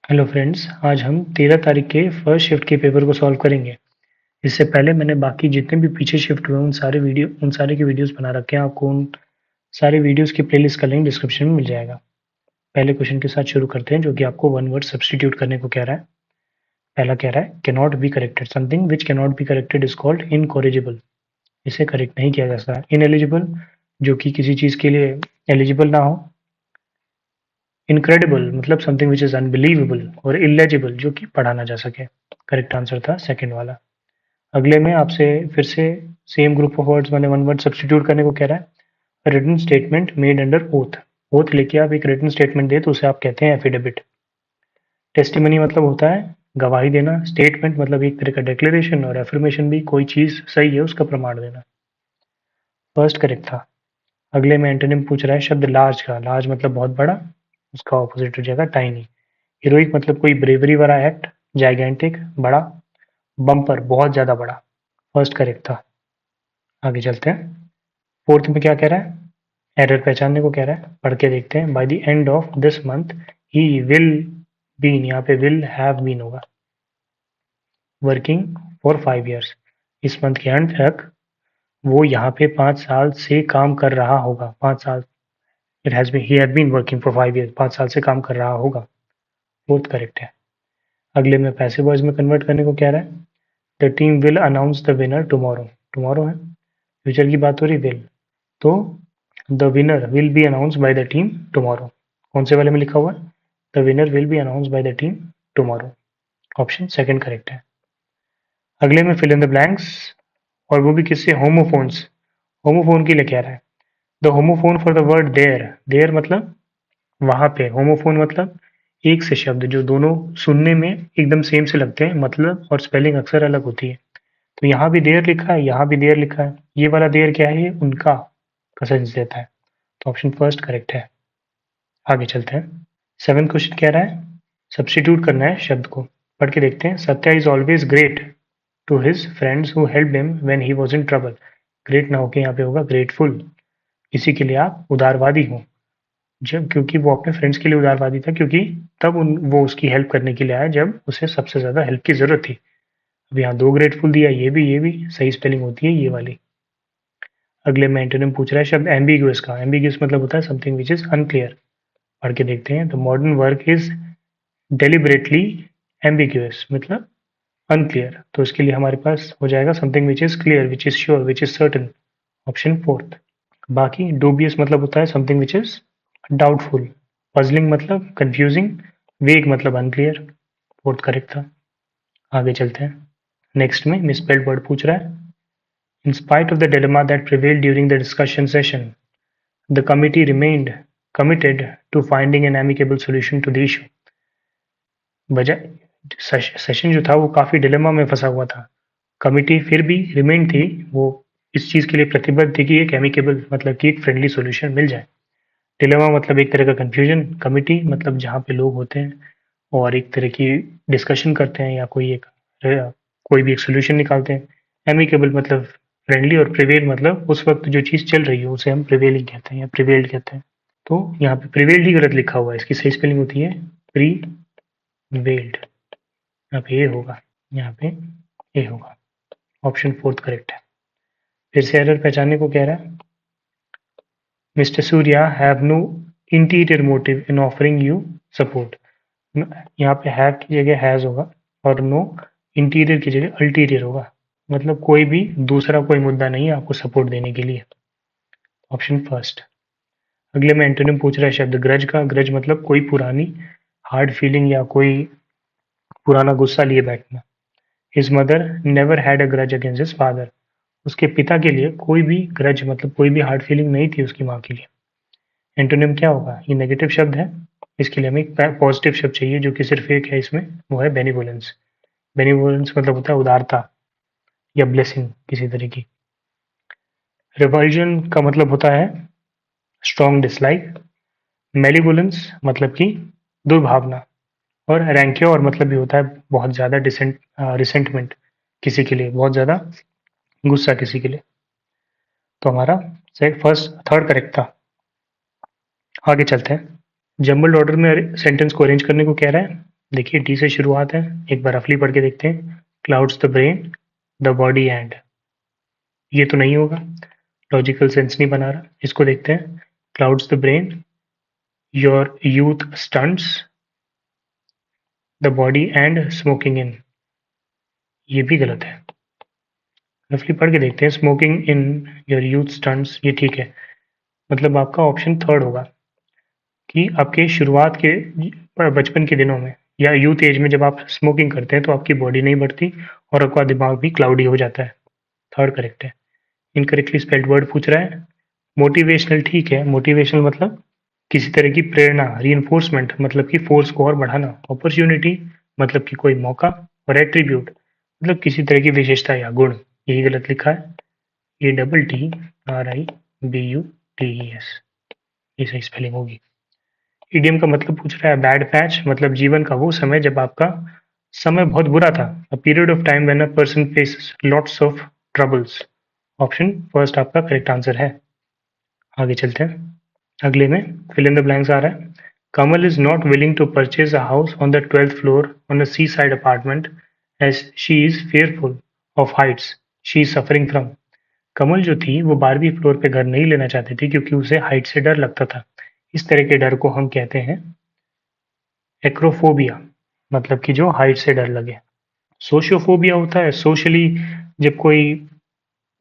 Hello friends, आज हम 13 तारीख के फर्स्ट शिफ्ट के पेपर को सॉल्व करेंगे। इससे पहले मैंने बाकी जितने भी पीछे शिफ्ट हुए उन सारे की वीडियोस बना रखे हैं। आपको उन सारे वीडियोस की प्लेलिस्ट का लिंक डिस्क्रिप्शन में मिल जाएगा। पहले क्वेश्चन के साथ शुरू करते हैं, जो कि आपको वन वर्ड सब्स्टिट्यूट करने को कह रहा है। पहला कह रहा है can not be corrected, something which can not be corrected is called incorrigible. इसे करेक्ट नहीं किया जा सकता। इनएलिजिबल, जो कि किसी चीज के लिए एलिजिबल ना हो। इनक्रेडिबल मतलब समथिंग विच इज अनबिलीवेबल। और इलेजिबल, जो कि पढ़ा ना जा सके। करेक्ट आंसर था सेकंड वाला। अगले में आपसे फिर से सेम ग्रुप ऑफ वर्ड्स मैंने वन वर्ड सब्स्टिट्यूट करने को कह रहा है। Written statement made under oath. Oath लेके आप एक रिटन स्टेटमेंट दे तो उसे आप कहते हैं एफिडेविट। टेस्टिमनी मतलब होता है गवाही देना। स्टेटमेंट मतलब एक तरह का डिक्लेरेशन, और एफर्मेशन भी कोई चीज सही है उसका प्रमाण देना। फर्स्ट करेक्ट था। अगले में एंटोनिम पूछ रहा है शब्द लार्ज का। लार्ज मतलब बहुत बड़ा, उसका ऑपोजिट हो जाएगा टाइनी। हीरोइक मतलब कोई ब्रेवरी वाला एक्ट। जाइगेंटिक बड़ा। बम्पर बहुत ज्यादा बड़ा। फर्स्ट करेक्ट था। आगे चलते हैं। फोर्थ में क्या कह रहा है? एरर पहचानने को कह रहा है। पढ़ के देखते हैं। By the end of this month he will been, यहाँ पे विल हैव बीन होगा। वर्किंग फॉर 5 years, इस मंथ के अंत तक वो यहाँ पे 5 साल से काम कर रहा होगा। 5 साल। It has been, he had been working for 5 years, 5 साल से काम कर रहा होगा। फोर्थ करेक्ट है। अगले में पैसिव वॉइस में कन्वर्ट करने को कह रहा है। The team will announce the winner tomorrow. Tomorrow है, फ्यूचर की बात हो रही, विल। तो the winner will be announce by the team tomorrow. कौन से वाले में लिखा हुआ है? The winner will be announce by the team tomorrow. Option second correct है। अगले में फिल इन द ब्लैंक्स, और वो भी किससे? होमोफोन्स। होमोफोन के लिए कह रहा है। The homophone for the word there. There मतलब वहां पे। होमोफोन मतलब एक से शब्द जो दोनों सुनने में एकदम सेम से लगते हैं, मतलब और स्पेलिंग अक्सर अलग होती है। तो यहाँ भी देयर लिखा है, यहाँ भी देयर लिखा है। ये वाला देयर क्या है? ये उनका का सेंस देता है। तो ऑप्शन फर्स्ट करेक्ट है। आगे चलते हैं। सेवेंथ क्वेश्चन कह रहा है सब्स्टिट्यूट करना है शब्द को। पढ़ के देखते हैं। Satya is always great to his friends who help him when he was in trouble. Great ना होके यहाँ पे होगा ग्रेटफुल। किसी के लिए आप उदारवादी हो, जब क्योंकि वो अपने फ्रेंड्स के लिए उदारवादी था, क्योंकि तब वो उसकी हेल्प करने के लिए आया जब उसे सबसे ज्यादा हेल्प की जरूरत थी। अब यहाँ दो ग्रेटफुल दिया, ये भी सही स्पेलिंग होती है ये वाली। अगले में एंटोनिम पूछ रहा है शब्द एम्बिगुअस का। एम्बिगुअस मतलब होता है समथिंग विच इज अनक्लियर। पढ़ के देखते हैं। The modern work is deliberately ambiguous मतलब अनक्लियर। तो इसके लिए हमारे पास हो जाएगा something which is clear, which is sure, which is certain. Option fourth. बाकी डूबियस मतलब होता है something which is doubtful. Puzzling मतलब कंफ्यूजिंग। वेग मतलब अनक्लियर। फोर्थ करेक्ट था। आगे चलते हैं। नेक्स्ट में मिसस्पेल्ड वर्ड पूछ रहा है। In spite of the dilemma that prevailed during the discussion session, the committee remained committed to finding an amicable solution to the issue. वजह सेशन जो था वो काफी डिलेमा में फंसा हुआ था। कमिटी फिर भी रिमेंड थी, वो इस चीज के लिए प्रतिबद्ध थी कि एक एमिकेबल मतलब कि एक फ्रेंडली सॉल्यूशन मिल जाए। डिलेमा मतलब एक तरह का कंफ्यूजन। कमिटी मतलब जहाँ पे लोग होते हैं और एक तरह की डिस्कशन करते हैं या कोई भी एक सोल्यूशन निकालते हैं। एमिकेबल मतलब फ्रेंडली, और प्रिवेल मतलब उस वक्त जो चीज चल रही है उसे हम प्रिवेलिंग कहते हैं या प्रिवेल्ड कहते हैं। तो यहाँ पे प्रिवेल्ड ही गलत लिखा हुआ है, इसकी सही स्पेलिंग होती है प्रीवेल्ड। यहाँ पे ए होगा, यहाँ पे ए होगा। ऑप्शन फोर्थ करेक्ट है। फिर से एरर पहचानने को कह रहा है। Mister Surya have no interior motive in offering you support. यहाँ पे हैव की जगह हैज होगा, और नो इंटीरियर की जगह अल्टीरियर होगा। मतलब कोई भी दूसरा कोई मुद्दा नहीं है आपको सपोर्ट देने के लिए। Option first. अगले में एंटोनिम पूछ रहा है शब्द ग्रज का। ग्रज मतलब कोई पुरानी हार्ड फीलिंग या कोई पुराना गुस्सा लिए बैठना। His mother never had a grudge against his father. उसके पिता के लिए कोई भी ग्रज मतलब कोई भी हार्ड फीलिंग नहीं थी उसकी माँ के लिए। एंटोनिम क्या होगा? ये नेगेटिव शब्द है, इसके लिए हमें एक पॉजिटिव शब्द चाहिए जो कि सिर्फ एक है इसमें, वो है बेनिवोलेंस। बेनिवोलेंस मतलब होता है उदारता या ब्लेसिंग किसी तरह की। रिवल्जन का मतलब होता है स्ट्रॉन्ग डिसलाइक। मेलिवोलेंस मतलब कि दुर्भावना। और रैंक्योर मतलब भी होता है बहुत ज्यादा रिसेंटमेंट किसी के लिए, बहुत ज्यादा गुस्सा किसी के लिए। तो हमारा फर्स्ट थर्ड करेक्ट था। आगे चलते हैं। जंबल्ड ऑर्डर में सेंटेंस को अरेंज करने को कह रहा है। देखिए डी से शुरुआत है, एक बार रफली पढ़ के देखते हैं। Clouds the brain, the body and, ये तो नहीं होगा, लॉजिकल सेंस नहीं बना रहा। इसको देखते हैं, clouds the brain, your youth stunts the body and smoking in, ये भी गलत है। रफली पढ़ के देखते हैं, smoking in your youth stunts, ये ठीक है। मतलब आपका ऑप्शन थर्ड होगा कि आपके शुरुआत के बचपन के दिनों में या यूथ एज में जब आप स्मोकिंग करते हैं तो आपकी बॉडी नहीं बढ़ती और आपका दिमाग भी क्लाउडी हो जाता है। थर्ड करेक्ट है। इनकरेक्टली स्पेल्ड वर्ड पूछ रहा है, मोटिवेशनल ठीक है। मोटिवेशनल मतलब किसी तरह की प्रेरणा, रीइंफोर्समेंट मतलब कि फोर्स को और बढ़ाना, अपॉर्चुनिटी मतलब कि कोई मौका, और एट्रीब्यूट मतलब किसी तरह की विशेषता या गुण। यही गलत लिखा है, ये double T R I B U T E S, ये सही स्पेलिंग होगी। इडियम का मतलब पूछ रहा है, बैड पैच मतलब जीवन का वो समय जब आपका समय बहुत बुरा था, a period of time when a person faces lots of troubles. Option first आपका करेक्ट आंसर है। आगे चलते हैं, अगले में फिल इन द ब्लैंक्स आ रहा है। Kamal is not willing to purchase a house on the 12th floor on a sea side apartment as she is fearful of heights she is suffering from. Kamal जो थी वो 12वीं फ्लोर पे घर नहीं लेना चाहती थी क्योंकि उसे हाइट से डर लगता था। इस तरह के डर को हम कहते हैं एक्रोफोबिया, मतलब कि जो हाइट से डर लगे। सोशियोफोबिया होता है सोशली, जब कोई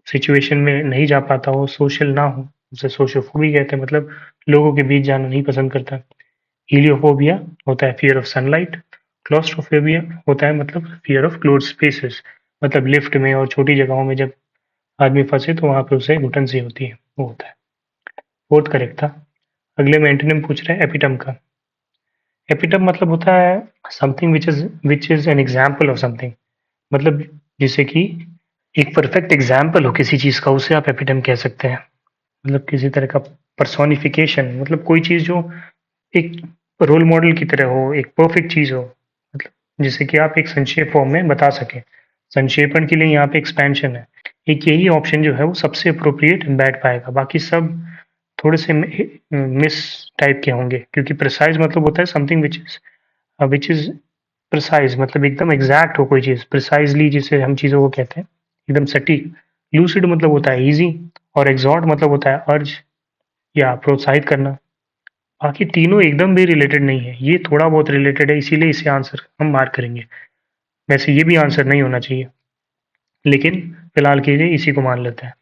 सिचुएशन में नहीं जा पाता हो, सोशल ना हो, उसे सोशियोफोबिया कहते हैं, मतलब लोगों के बीच जाना नहीं पसंद करता। हीलियोफोबिया होता है फियर ऑफ सनलाइट। क्लॉस्ट्रोफोबिया होता है मतलब फियर ऑफ क्लोज स्पेसेस, मतलब लिफ्ट में और छोटी जगहों में जब आदमी फंसे तो वहां पे उसे घुटन सी होती है, वो होता है। फोर्थ करेक्ट था। अगले में एंटोनिम पूछ रहा है एपिटम का। एपिटम मतलब होता है something which is an example of something, मतलब जिसे कि एक परफेक्ट एग्जाम्पल हो किसी चीज का, उसे आप एपिटम कह सकते हैं। मतलब किसी तरह का पर्सोनिफिकेशन, मतलब कोई चीज जो एक रोल मॉडल की तरह हो, एक परफेक्ट चीज हो, मतलब जिसे कि आप एक संक्षेप फॉर्म में बता सके। संक्षेपण के लिए यहाँ पे एक्सपेंशन है। एक यही ऑप्शन जो है वो सबसे अप्रोप्रिएट बैठ पाएगा, बाकी सब थोड़े से मिस टाइप के होंगे, क्योंकि प्रिसाइज मतलब होता है समथिंग विच इज प्रिसाइज, मतलब एकदम एग्जैक्ट हो कोई चीज, प्रिसाइजली जिसे हम चीजों को कहते हैं एकदम सटीक। लूसिड मतलब होता है इजी, और एग्जॉर्ट मतलब होता है अर्ज या प्रोत्साहित करना। बाकी तीनों एकदम भी रिलेटेड नहीं है, ये थोड़ा बहुत रिलेटेड है, इसीलिए इसे आंसर हम मार्क करेंगे। वैसे ये भी आंसर नहीं होना चाहिए, लेकिन फिलहाल के लिए इसी को मान लेते हैं।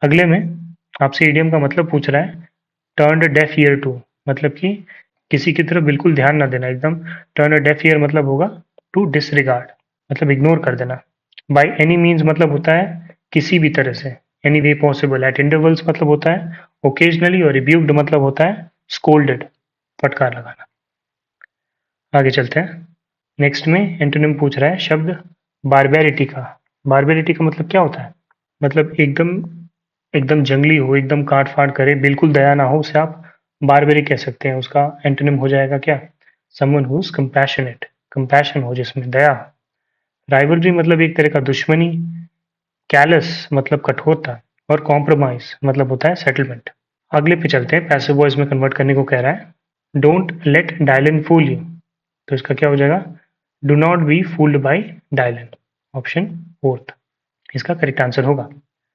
अगले में आपसे इडियम का मतलब पूछ रहा है, turn a deaf ear to, मतलब कि किसी की तरफ बिल्कुल ध्यान ना देना एकदम। टर्न अ डेफ ईयर मतलब होगा टू डिसरिगार्ड, मतलब इग्नोर कर देना। बाय एनी मीन्स मतलब होता है किसी भी तरह से, any way possible. Eight intervals मतलब होता है ओकेजनली, और रिब्यूक्ड मतलब होता है स्कोल्डेड, फटकार लगाना। आगे चलते हैं, नेक्स्ट में एंटोनिम पूछ रहा है शब्द बारबेरिटी का। बारबेरिटी का मतलब क्या होता है? मतलब एकदम एकदम जंगली हो, एकदम काट फाट करे, बिल्कुल दया ना हो, उसे आप बारबेरिक कह सकते हैं। उसका एंटोनिम हो जाएगा क्या? Someone who is compassionate, compassion हो जिसमें दया। राइवलरी मतलब एक तरह का दुश्मनी। कैलस मतलब कठोरता, और कॉम्प्रोमाइज मतलब होता है सेटलमेंट। अगले पे चलते हैं, पैसिव वॉइस में कन्वर्ट करने को कह रहा है। Don't let Dylan fool you, तो इसका क्या हो जाएगा? Do not be fooled by Dylan, option fourth इसका करेक्ट आंसर होगा।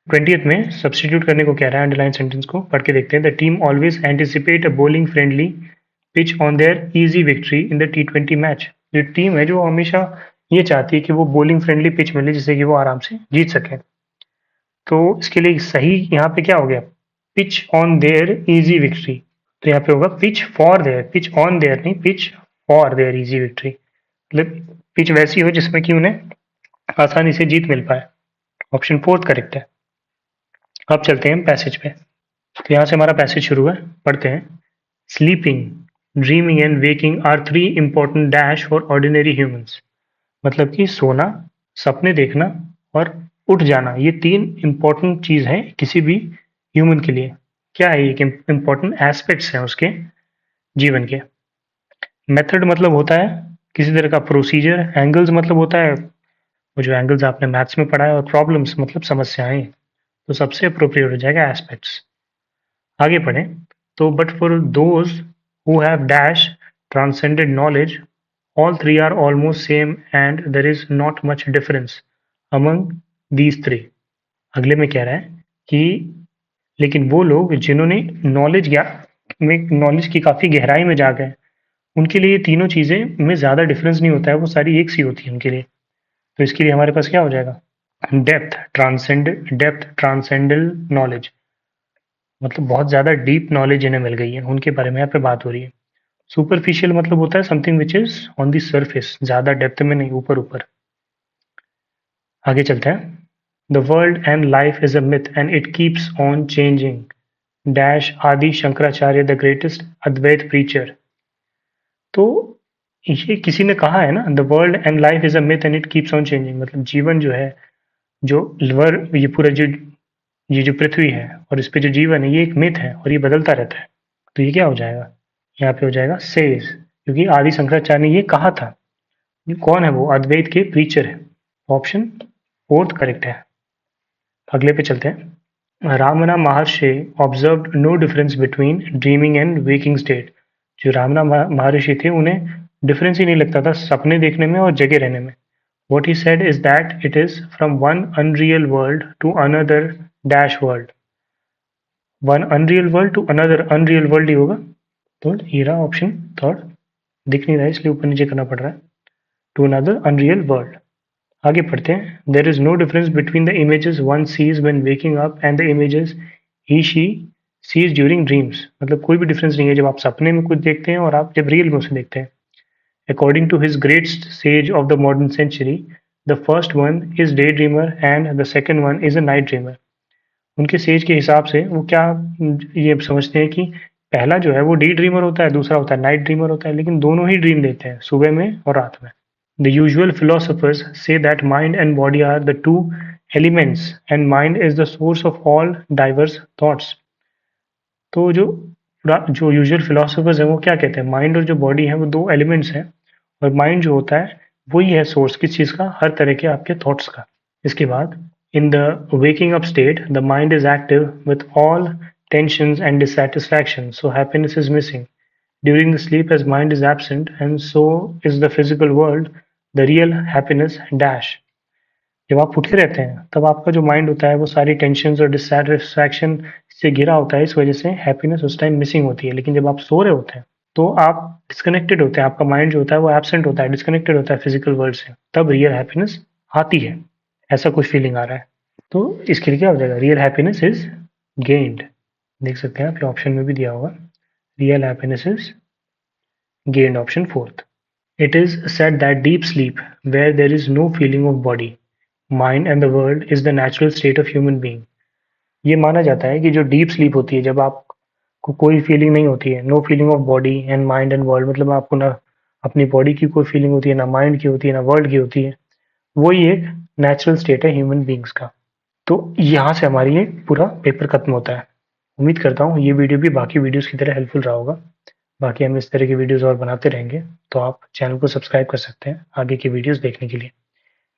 20th में सब्सटीट्यूट करने को कह रहा है, अंडरलाइन सेंटेंस को पढ़ के देखते हैं। The team always anticipate a bowling friendly pitch on their easy victory in the T20 match. जो टीम है जो हमेशा ये चाहती है कि वो बॉलिंग फ्रेंडली पिच मिले जिससे कि वो आराम से जीत सके। तो इसके लिए सही यहाँ पे क्या हो गया? Pitch on their easy victory, तो यहाँ पे होगा pitch for their, pitch on their नहीं, pitch for their easy victory, मतलब पिच वैसी हो जिसमें कि उन्हें आसानी से जीत मिल पाए। ऑप्शन फोर्थ करेक्ट है। अब चलते हैं पैसेज पे। तो यहाँ से हमारा पैसेज शुरू है, पढ़ते हैं। Sleeping, dreaming and waking are three important dash for ordinary humans, मतलब कि सोना, सपने देखना और उठ जाना, ये तीन इंपॉर्टेंट चीज है किसी भी ह्यूमन के लिए। क्या है? ये इंपॉर्टेंट एस्पेक्ट्स हैं उसके जीवन के। मेथड मतलब होता है किसी तरह का प्रोसीजर। एंगल्स मतलब होता है वो जो एंगल्स आपने मैथ्स में पढ़ा है। और प्रॉब्लम्स मतलब समस्याएं, तो सबसे अप्रोप्रिएट हो जाएगा एस्पेक्ट्स। आगे पढ़ें तो, but for those who have dash transcended knowledge All three are almost same and there is not much difference among these three. अगले में कह रहा है कि लेकिन वो लोग जिन्होंने नॉलेज की काफ़ी गहराई में जा गए, उनके लिए ये तीनों चीज़ें में ज़्यादा डिफरेंस नहीं होता है, वो सारी एक सी होती है उनके लिए। तो इसके लिए हमारे पास क्या हो जाएगा? डेप्थ ट्रांसेंडल नॉलेज, मतलब बहुत ज़्यादा डीप नॉलेज इन्हें मिल गई है, उनके बारे में यहाँ पे बात हो रही है। सुपरफिशियल मतलब होता है something which is on the surface, ज़्यादा डेप्थ में नहीं, ऊपर ऊपर। आगे चलते हैं। The world and life is a myth and it keeps on changing dash Adi Shankaracharya the greatest Advaita preacher. तो ये किसी ने कहा है ना, the world and life is a myth and it keeps on changing, मतलब जीवन जो है, जो ये पूरा जो ये जो पृथ्वी है और इस पे जो जीवन है, ये एक मिथ है और ये बदलता रहता है। तो ये क्या हो जाएगा? यहाँ पे हो जाएगा सेज, क्योंकि आदि शंकराचार्य ने ये कहा था। ये कौन है? वो अद्वैत के प्रीचर है। ऑप्शन फोर्थ करेक्ट है। अगले पे चलते हैं। Ramana Maharshi observed no difference between dreaming and waking state. जो रामना महर्षि थे, उन्हें डिफरेंस ही नहीं लगता था सपने देखने में और जगे रहने में। What he said is that it is from one unreal world to another dash world. One unreal world to another unreal world ही होगा। तो ये रहा ऑप्शन थर्ड, दिख नहीं रहा है इसलिए ऊपर नीचे करना पड़ रहा है। To another unreal world. आगे पढ़ते हैं। There is no difference between the images one sees when waking up and the images he she sees during dreams. मतलब कोई भी डिफरेंस नहीं है जब आप सपने में कुछ देखते हैं और आप जब रियल में उसे देखते हैं। According to his great sage of the modern century, the first one is daydreamer and the second one is a night dreamer. उनके सेज के हिसाब से वो क्या ये समझते हैं कि पहला जो है वो डे ड्रीमर होता है, दूसरा होता है नाइट ड्रीमर होता है, लेकिन दोनों ही ड्रीम देते हैं, सुबह में और रात में। The usual philosophers say that mind and body are the two elements and mind is the source of all diverse thoughts. तो जो यूजुअल फिलोसफर्स हैं वो क्या कहते हैं? माइंड और जो बॉडी है वो दो एलिमेंट्स हैं और माइंड जो होता है वही है सोर्स किस चीज़ का? हर तरह के आपके थॉट्स का। इसके बाद in the waking up state the mind is active with all tensions and dissatisfaction, so happiness is missing. During the sleep as mind is absent and so is the physical world the real happiness dash. जब आप उठे रहते हैं तब आपका जो mind होता है वो सारी टेंशन और डिससैटिस्फैक्शन से घिरा होता है, इस वजह से हैप्पीनेस उस टाइम मिसिंग होती है। लेकिन जब आप सो रहे होते हैं तो आप डिस्कनेक्टेड होते हैं, आपका माइंड जो होता है वो एब्सेंट होता है, डिस्कनेक्टेड होता है फिजिकल वर्ल्ड से, तब रियल हैप्पीनेस आती है। ऐसा कुछ फीलिंग आ रहा है तो इसके लिए क्या हो जाएगा? Real happiness is gained. देख सकते हैं आप, ऑप्शन में भी दिया होगा, real happiness is gained, option fourth. It is said that deep sleep where there is no feeling of body mind and the world is the natural state of human being. ये माना जाता है कि जो डीप स्लीप होती है, जब आपको कोई फीलिंग नहीं होती है, no feeling of body and mind and world, मतलब आपको ना अपनी बॉडी की कोई फीलिंग होती है, ना माइंड की होती है, ना वर्ल्ड की होती है, वही एक नेचुरल स्टेट है ह्यूमन बींग्स का। तो यहाँ से हमारी ये पूरा पेपर खत्म होता है। उम्मीद करता हूँ ये वीडियो भी बाकी वीडियोस की तरह हेल्पफुल रहा होगा। बाकी हम इस तरह की वीडियोस और बनाते रहेंगे, तो आप चैनल को सब्सक्राइब कर सकते हैं आगे की वीडियोस देखने के लिए।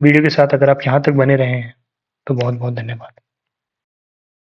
वीडियो के साथ अगर आप यहाँ तक बने रहे हैं तो बहुत बहुत धन्यवाद।